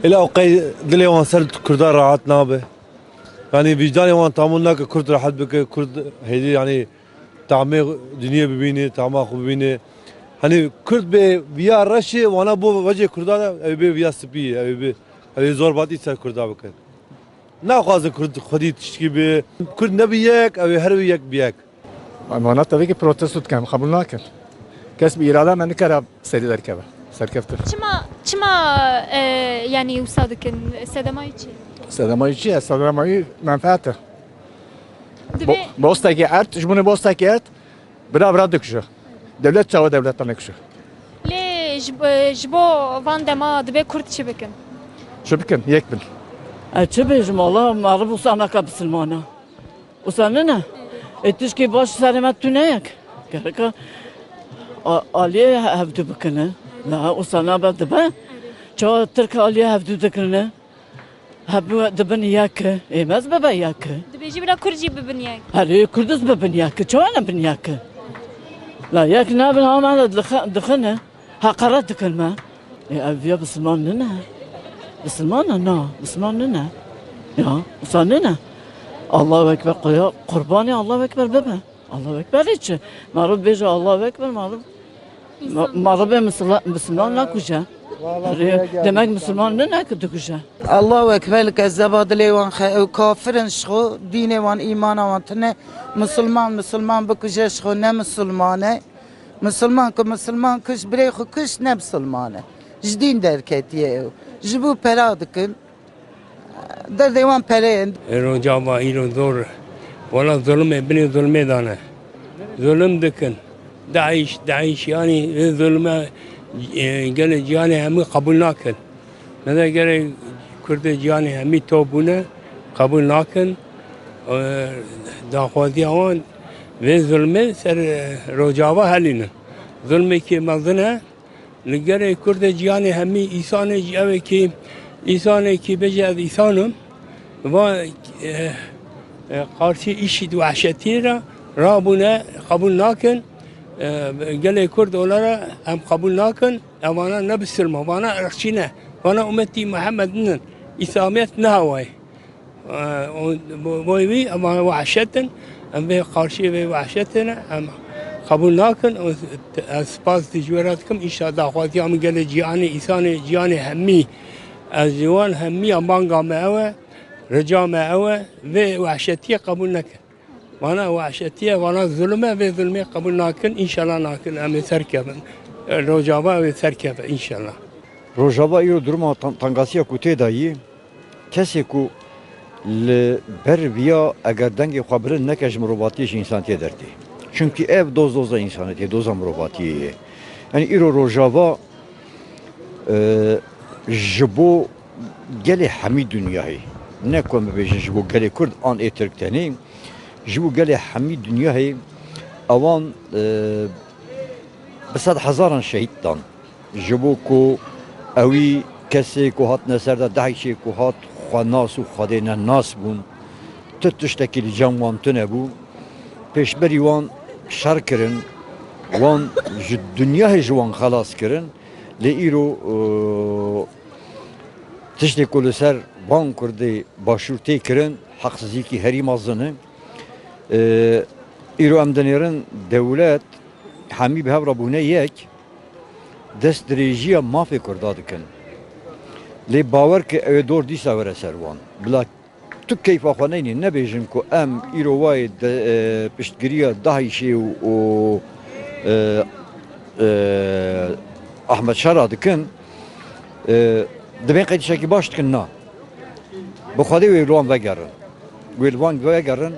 إلى أوقات دلي وان سرد كردان راحت نابه يعني وجداني وان تعاملنا ككرد راحت بك كرد هذي يعني تعمي دنيا ببيني تعمي خو ببيني hani Kürt be via Raşi wana bu vece Kurdana be via Spi be zor batı ser Kurda bakın. Ne fazla Kürt xudi tişki be Kürt ne biyek ev her biyek biyek. وانا طبيعي بروتست كان قبل ناكل كسب إرادة من كراب سري دركبه سركبته çima yani usadıkın sedemayı çi. سلامي منفعته Dibe بوستاكي ارت جبوني بوستاكي ارت برا دكشو devlet çava devletten ekşi. le jbo van dema dibe Kürt çi bikin. Şu bikin yek bin. Çebejim Allah marif usana kapsılmana. Usana ne? Etişki baş selamet tüneyek. Gereka aliye hevdu bikine. La usana bevde be. Çoğu Türk aliye hevdu dikine. Hevdu dibin yakı. Emez bebe yakı. Dibe jibra Kürtçi bibin yek. Hali Kürdüz bibin yakı. Çoğu ne bin yakı. La yak ne bin hamala dikine. Hakaret dikine. Evya Müslüman ne? Müslüman ne? Müslüman ne? Ya usana ne? Allahu Ekber kurbani Allahu Ekber bebe. Allahu Ekber hiç. Maruf beje Allahu Ekber maruf. Maruf Müslüman ne kuşa? Demek Müslüman ne kuşa? Allahu Ekber kezzaba dilevan kafirin şo dine van imana van tne Müslüman bakıca şo ne Müslümane Müslüman kış bre kış ne Müslümane jdin derketiye jibu peradıkın der devan pere Rojava ilo zor valla zulme beni zulme dana zulüm dikin Daesh yani zulme gene cihane hemi kabul nakin neden gene Kürt'e cihane hemi tobune kabul nakin daxwazi awan ve zulme ser Rojava halinin zulme ki mazına gene Kürt'e cihane hemi İsa'ne cihave ki İsa'ne ki becez İsa'nım ve karşı işit vahşetire Rabbuna kabul nakin gele Kürt olara hem kabul nakin bana ne bisirma bana ırkçine bana ümmeti Muhammed'in İslamiyet ne havay boyvi ama vahşetin hem ve karşı ve vahşetine hem kabul nakin spas ticaretkim inşallah xwatiyam gele cihani İsa'ne cihani hemmi الجوان همي بانغا معه رجع معه ووحشتية قبول نكن وانا وحشتية وانا ظلمة وظلمة قبول نكن إن شاء الله نكن أمي سركبن رجابا وسركب إن شاء الله Rojava iyo duruma tangasiya ku tê dayî kesê ku li ber viya eger dengê xwe birin neke ji mirovatiyê ji însan tê dertê. Çünkü ev doza însanetiyê doza mirovatiyê ye. Yani îro Rojava ji bo gelê hemî dünyayê ne ku em bibêjin ji bo gelê Kurd an ê Tirk tenê ji bo gelê hemî dünyayê ewan bi sed hezaran şehîd dan ji bo ku ewî kesê ku hatine ser de Daişê ku hat xwe nas û Xwedê ne nas bûn ti tiştekî li cem wan tune bû pêşberî wan şer kirin wan ji dünyayê ji wan xelas kirin lê îro tiştê ku li ser van Kurdê başûr tê kirin heqsizîkî herî mezin e îro em dinêrin dewlet hemî bi hev re bûne yek dest dirêjiya mafê Kurda dikin lê bawer ki ew ê dor dîsa were ser wan bila tu keyfa xwe neynî nebêjin ku em îro wayê piştgiriya Daişê û Ahmed Şara dikin dibên qedîşekî baş dikin na bi Xwedê wê li wan vegerin wê li wan vegerin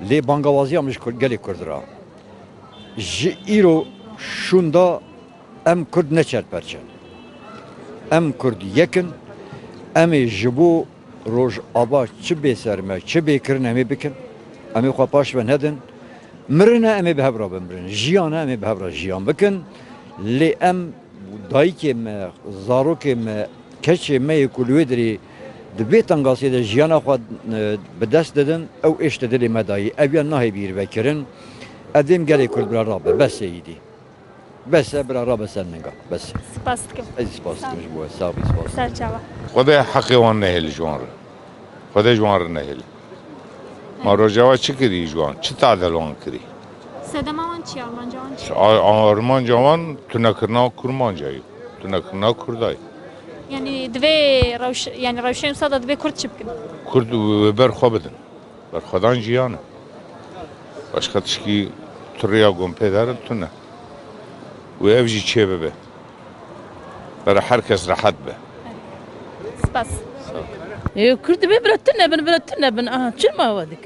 lê bangewaziya min ji gelê Kurd ra ji îro şûnda em Kurd neçerperçin em Kurd yekin em ê ji bo Rojava çi bêserme çi bêkirin em ê bikin em ê xwe paş ve nedin mirine em ê bi hev re bimirin jiyana em ê bi hev re jiyan bikin lê em dayîkê me zarokê me keçê me yê ku li wê dirê di vê tengasiyê de jiyana xwe bi dest didin ew êş di dilê me dayî ev ya nahê bîr vekirin ev dêm gelê Kurd bila rabe besê yîdî بس برا رابع سننگا بس سپاس دکم از سپاس کمش بوه ساقی سپاس سرچاوه خدای حقی وان نهیل جوان رو خدای جوان رو نهیل ما روجاوا چی کری جوان چی تعدل وان کری سدما وان چی آلمانجا وان چی آرمان جوان تو نکرنا کرمان جایی تو نکرنا کردای یعنی دوی روش یعنی روشیم صدا دوی کرد چی بکن کرد و بر خو بدن بر خدان جیانه başka tişki turya gom pederin tune ve evci çebe be bara herkes rahat be سپاس كرد ببرتنا بن اه شو ما هو ذيك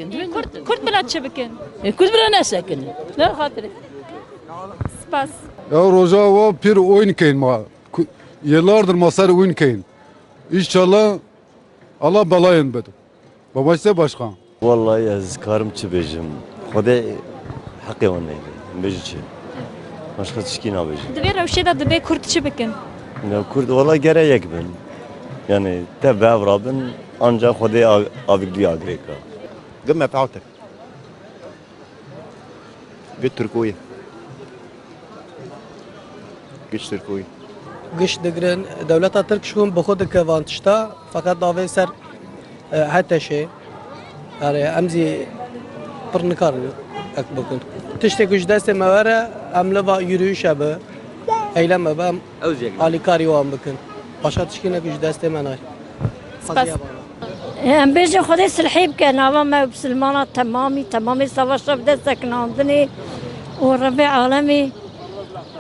کرد بلاد چی بکن كرد بلا ناس ساكن لا خاطر سپاس Ya Rojava pir oyun keyin ma. Yıllardır masar oyun keyin. İnşallah Allah belayın bedu. Babası başkan. والله از کارم چه بجم خدا حقی و نیده بجی چه مشکل چکی نبجم دوی روشه دا دوی کرد چی بکن نه کرد والله گره یک بین یعنی تبع رابن آنجا خدا آبیگلی آگریکا قمة بعوتك قلت تركوية قلت تركوية گشت دگرن دولت ترک شون به خود که وانتشتا فقط داوی سر حتی شه yani emzi pırnıkar ek bakın. Tişte güç deste mevere emle va yürüyüş abi. Eylem abi alikari o bakın. Başka tişkine güç deste menay. سپاس هم بيجي خدي سلحيب كان ما بسلمانات تمامي سواشة بدستك ناندني وربي عالمي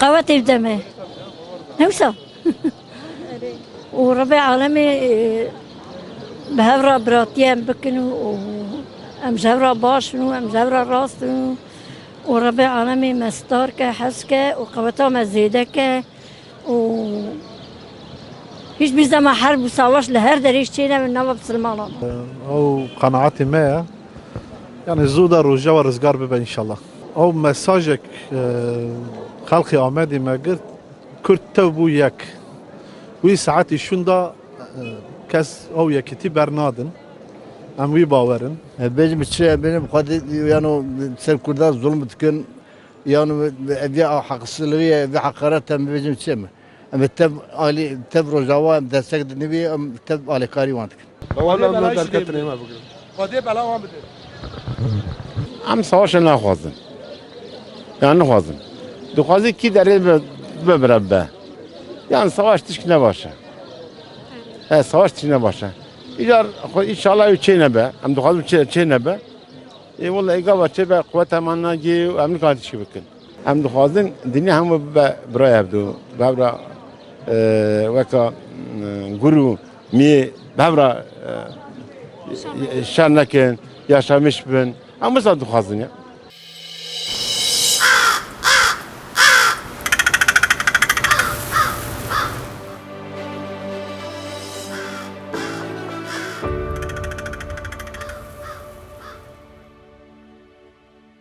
قواتي بدمي نوسا وربي عالمي بهورا براتيان بكنو ام جورا باشنو ام جورا راستنو وربي عالمي مستاركه حسكه وقوتا مزيدكه و هیچ bir zaman harp و savaş لهر دريش تشينا من نواب سلمانان او قناعتي ما يعني زودا رجا ورزقار ببا ان شاء الله او مساجك خلقي آمدي ما قلت كرت توبو يك وي ساعتي شوندا كس او يكتي برنادن ام وي باورن بيجي بتشي benim خدي يعني سر كردان ظلم تكن يعني ابي حق السلوية ابي حقارات بيجي بتشي ام تب علي تب رجاوا دستك نبي ام تب علي كاري وانتك والله ما دركتني ما بقول. خدي بلا ما بدي. am savaş ne khazın yani ne khazın dukhazı ki dere be yani savaş tişkine başa savaş tişkine başa İcar inşallah üçüne be am dukhazı üçüne be vallahi gava çebe kuvvet amanna ki Amerika tişki bakın am dukhazın dünya hem buraya yapdı babra vaka guru mi babra şanlaken yaşamış ben ama sen dukhazın ya